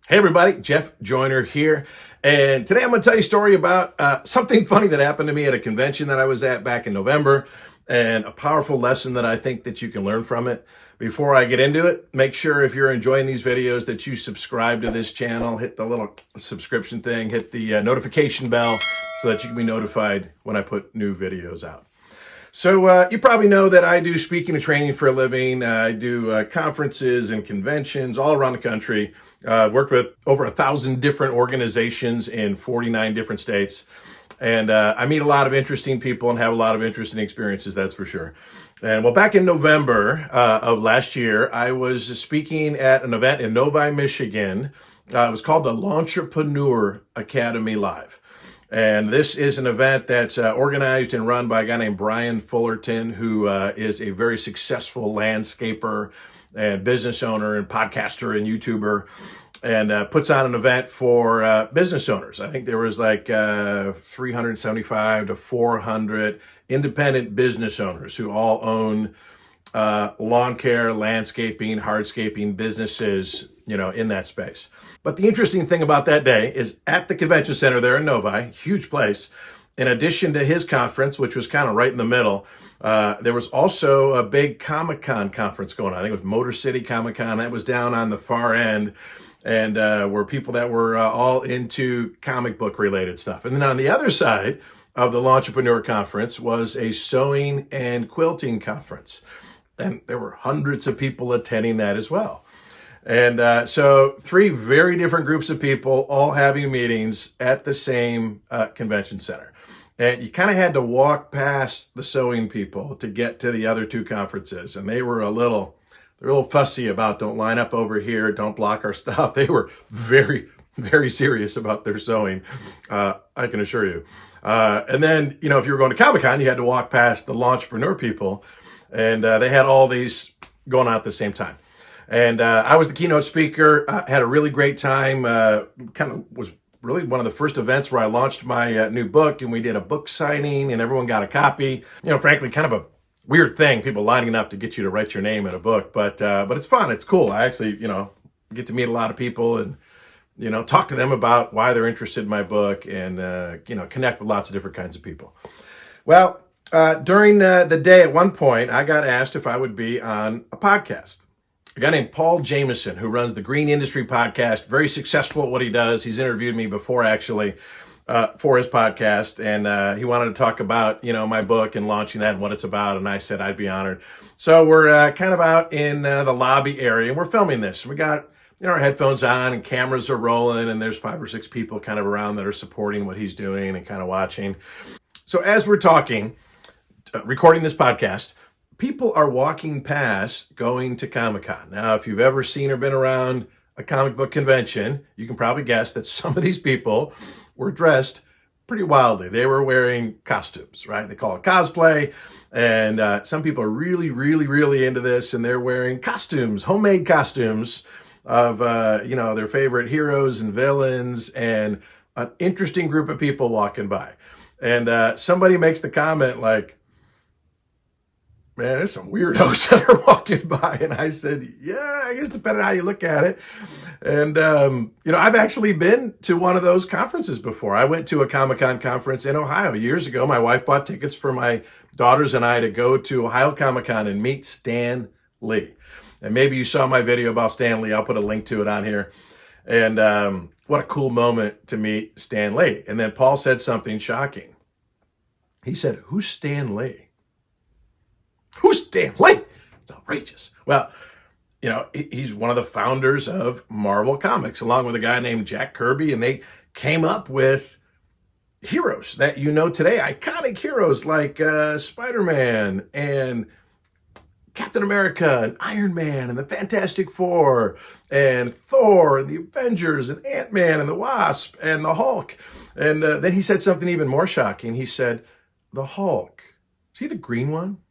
Hey everybody, Jeff Joyner here, and today I'm going to tell you a story about something funny that happened to me at a convention that I was at back in November, and a powerful lesson that I think that you can learn from it. Before I get into it, make sure if you're enjoying these videos that you subscribe to this channel, hit the little subscription thing, hit the notification bell so that you can be notified when I put new videos out. So you probably know that I do speaking and training for a living. I do conferences and conventions all around the country. I've worked with over 1,000 different organizations in 49 different states. And I meet a lot of interesting people and have a lot of interesting experiences, that's for sure. And well, back in November of last year, I was speaking at an event in Novi, Michigan. It was called the Launchpreneur Academy Live. And this is an event that's organized and run by a guy named Brian Fullerton, who is a very successful landscaper and business owner and podcaster and YouTuber, and puts on an event for business owners. I think there was like 375 to 400 independent business owners who all own lawn care, landscaping, hardscaping businesses, in that space. But the interesting thing about that day is at the convention center there in Novi, huge place, in addition to his conference, which was kind of right in the middle, there was also a big Comic-Con conference going on. I think it was Motor City Comic-Con. That was down on the far end, and were people that were all into comic book related stuff. And then on the other side of the Launchpreneur Conference was a sewing and quilting conference. And there were hundreds of people attending that as well. And so three very different groups of people all having meetings at the same convention center. And you kind of had to walk past the sewing people to get to the other two conferences. And they were a little fussy about don't line up over here, don't block our stuff. They were very, very serious about their sewing, I can assure you. And then, if you were going to Comic-Con, you had to walk past the Launchpreneur people. And they had all these going on at the same time. And I was the keynote speaker. I had a really great time. Kind of was really one of the first events where I launched my new book, and we did a book signing, and everyone got a copy. Frankly, kind of a weird thing, people lining up to get you to write your name in a book. But it's fun. It's cool. I actually, get to meet a lot of people and, talk to them about why they're interested in my book and, connect with lots of different kinds of people. Well, during the day at one point, I got asked if I would be on a podcast. A guy named Paul Jameson, who runs the Green Industry Podcast, very successful at what he does. He's interviewed me before, actually, for his podcast. And he wanted to talk about, my book and launching that and what it's about. And I said I'd be honored. So we're kind of out in the lobby area, and we're filming this. We got our headphones on and cameras are rolling, and there's 5 or 6 people kind of around that are supporting what he's doing and kind of watching. So as we're talking, recording this podcast, people are walking past going to Comic-Con. Now, if you've ever seen or been around a comic book convention, you can probably guess that some of these people were dressed pretty wildly. They were wearing costumes, right? They call it cosplay. And some people are really, really, really into this, and they're wearing costumes, homemade costumes of, their favorite heroes and villains, and an interesting group of people walking by. And somebody makes the comment like, man, there's some weirdos that are walking by. And I said, yeah, I guess depending on how you look at it. And, I've actually been to one of those conferences before. I went to a Comic-Con conference in Ohio years ago. My wife bought tickets for my daughters and I to go to Ohio Comic-Con and meet Stan Lee. And maybe you saw my video about Stan Lee. I'll put a link to it on here. And what a cool moment to meet Stan Lee. And then Paul said something shocking. He said, who's Stan Lee? Who's Stan Lee? It's outrageous. Well, he's one of the founders of Marvel Comics, along with a guy named Jack Kirby, and they came up with heroes that today, iconic heroes like Spider-Man and Captain America and Iron Man and the Fantastic Four and Thor and the Avengers and Ant-Man and the Wasp and the Hulk. And then he said something even more shocking. He said, the Hulk, is he the green one?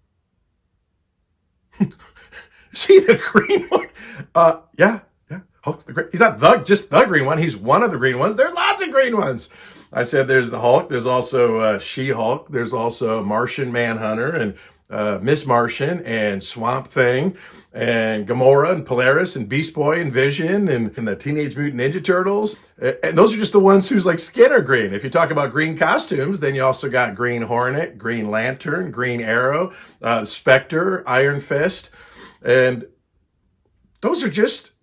Is he the green one? Yeah. Hulk's the green. He's not just the green one. He's one of the green ones. There's lots of green ones. I said there's the Hulk. There's also She-Hulk. There's also Martian Manhunter. And Miss Martian and Swamp Thing and Gamora and Polaris and Beast Boy and Vision and the Teenage Mutant Ninja Turtles. And those are just the ones whose like skin are green. If you talk about green costumes, then you also got Green Hornet, Green Lantern, Green Arrow, Spectre, Iron Fist. And those are just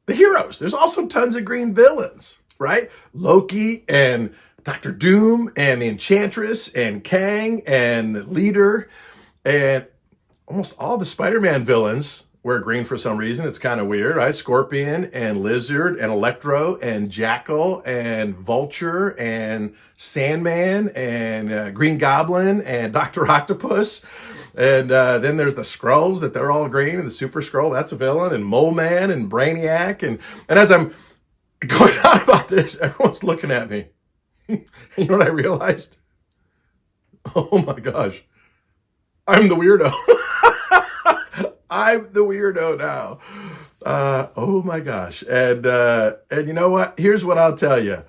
the heroes. There's also tons of green villains, right? Loki and Dr. Doom and the Enchantress and Kang and Leader. And almost all the Spider-Man villains wear green for some reason. It's kind of weird, right? Scorpion and Lizard and Electro and Jackal and Vulture and Sandman and Green Goblin and Dr. Octopus. And then there's the Skrulls that they're all green, and the Super Skrull, that's a villain, and Mole Man and Brainiac. And as I'm going on about this, everyone's looking at me. You know what I realized? Oh my gosh. I'm the weirdo. I'm the weirdo now. Oh my gosh. And you know what? Here's what I'll tell you.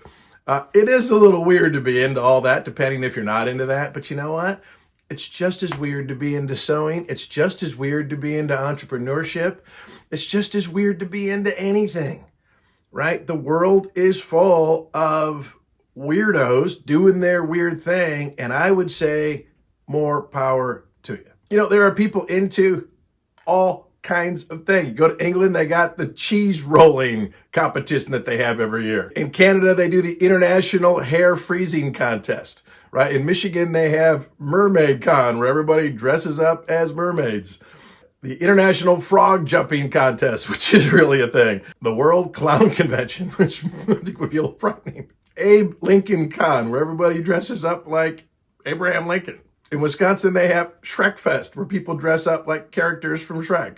It is a little weird to be into all that, depending if you're not into that. But you know what? It's just as weird to be into sewing. It's just as weird to be into entrepreneurship. It's just as weird to be into anything, right? The world is full of weirdos doing their weird thing. And I would say more power to you. You know, there are people into all kinds of things. You go to England, they got the cheese rolling competition that they have every year. In Canada, they do the International Hair Freezing Contest, right? In Michigan, they have Mermaid Con, where everybody dresses up as mermaids. The International Frog Jumping Contest, which is really a thing. The World Clown Convention, which I think would be a little frightening. Abe Lincoln Con, where everybody dresses up like Abraham Lincoln. In Wisconsin, they have Shrek Fest, where people dress up like characters from Shrek.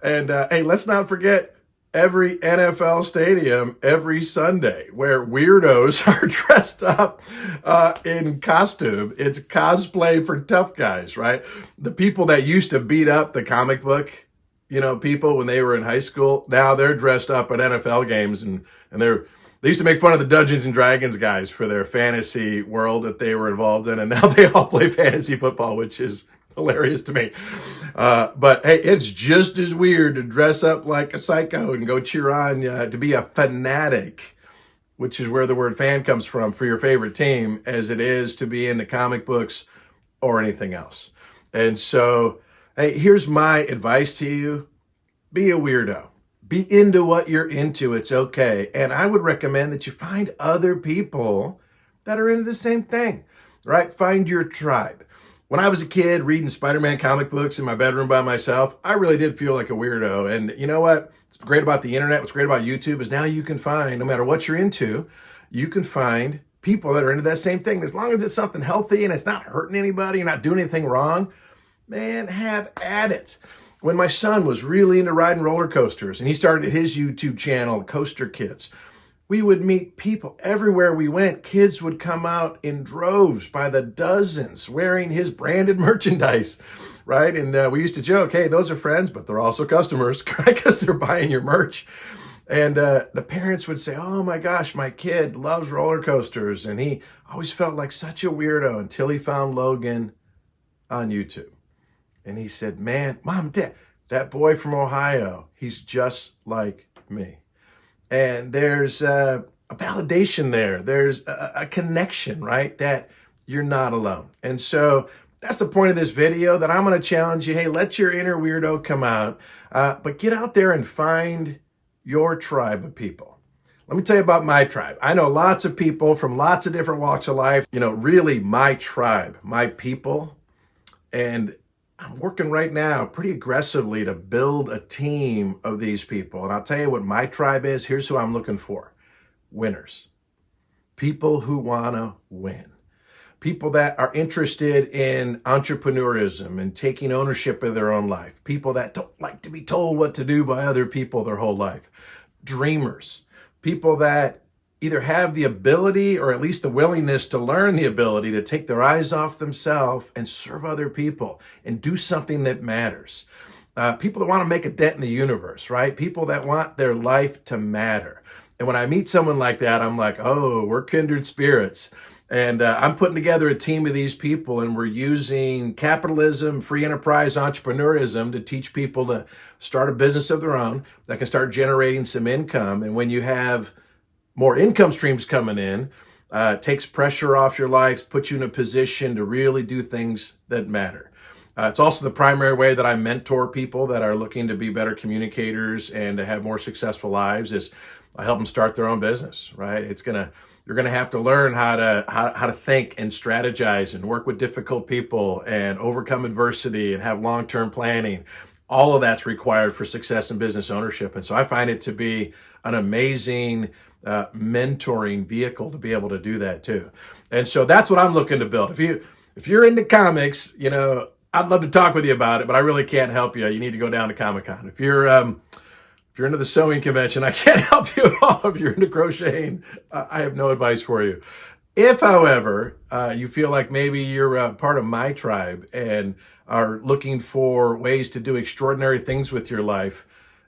And hey, let's not forget every NFL stadium every Sunday, where weirdos are dressed up in costume. It's cosplay for tough guys, right? The people that used to beat up the comic book, people when they were in high school, now they're dressed up at NFL games, and they used to make fun of the Dungeons and Dragons guys for their fantasy world that they were involved in, and now they all play fantasy football, which is hilarious to me. But hey, it's just as weird to dress up like a psycho and go cheer on, to be a fanatic, which is where the word fan comes from, for your favorite team, as it is to be into comic books or anything else. And so, hey, here's my advice to you. Be a weirdo. Be into what you're into. It's okay. And I would recommend that you find other people that are into the same thing, right? Find your tribe. When I was a kid reading Spider-Man comic books in my bedroom by myself, I really did feel like a weirdo. And you know what? What's great about the internet, what's great about YouTube is now you can find, no matter what you're into, you can find people that are into that same thing. As long as it's something healthy and it's not hurting anybody, you're not doing anything wrong, man, have at it. When my son was really into riding roller coasters and he started his YouTube channel, Coaster Kids, we would meet people everywhere we went. Kids would come out in droves by the dozens wearing his branded merchandise, right? And we used to joke, hey, those are friends, but they're also customers, right? Because they're buying your merch. And the parents would say, oh my gosh, my kid loves roller coasters. And he always felt like such a weirdo until he found Logan on YouTube. And he said, man, Mom, Dad, that boy from Ohio, he's just like me. And there's a validation there. There's a connection, right? That you're not alone. And so that's the point of this video, that I'm going to challenge you. Hey, let your inner weirdo come out, but get out there and find your tribe of people. Let me tell you about my tribe. I know lots of people from lots of different walks of life, really my tribe, my people. And I'm working right now pretty aggressively to build a team of these people. And I'll tell you what my tribe is. Here's who I'm looking for. Winners. People who want to win. People that are interested in entrepreneurism and taking ownership of their own life. People that don't like to be told what to do by other people their whole life. Dreamers. People that either have the ability or at least the willingness to learn the ability to take their eyes off themselves and serve other people and do something that matters. People that want to make a dent in the universe, right? People that want their life to matter. And when I meet someone like that, I'm like, oh, we're kindred spirits. And I'm putting together a team of these people, and we're using capitalism, free enterprise, entrepreneurism to teach people to start a business of their own that can start generating some income. And when you have more income streams coming in, takes pressure off your life, puts you in a position to really do things that matter. It's also the primary way that I mentor people that are looking to be better communicators and to have more successful lives. Is I help them start their own business. Right? You're gonna have to learn how to think and strategize and work with difficult people and overcome adversity and have long-term planning. All of that's required for success in business ownership. And so I find it to be an amazing mentoring vehicle to be able to do that too. And so that's what I'm looking to build. If you're into comics, I'd love to talk with you about it, but I really can't help you. You need to go down to Comic-Con. If you're into the sewing convention, I can't help you at all. If you're into crocheting, I have no advice for you. If, however, you feel like maybe you're part of my tribe and are looking for ways to do extraordinary things with your life,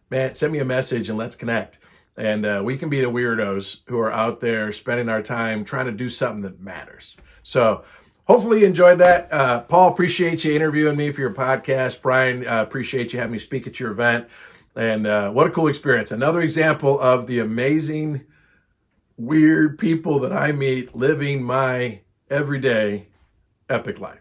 man, send me a message and let's connect. And we can be the weirdos who are out there spending our time trying to do something that matters. So hopefully you enjoyed that. Paul, appreciate you interviewing me for your podcast. Brian, appreciate you having me speak at your event. And what a cool experience. Another example of the amazing, weird people that I meet living my everyday epic life.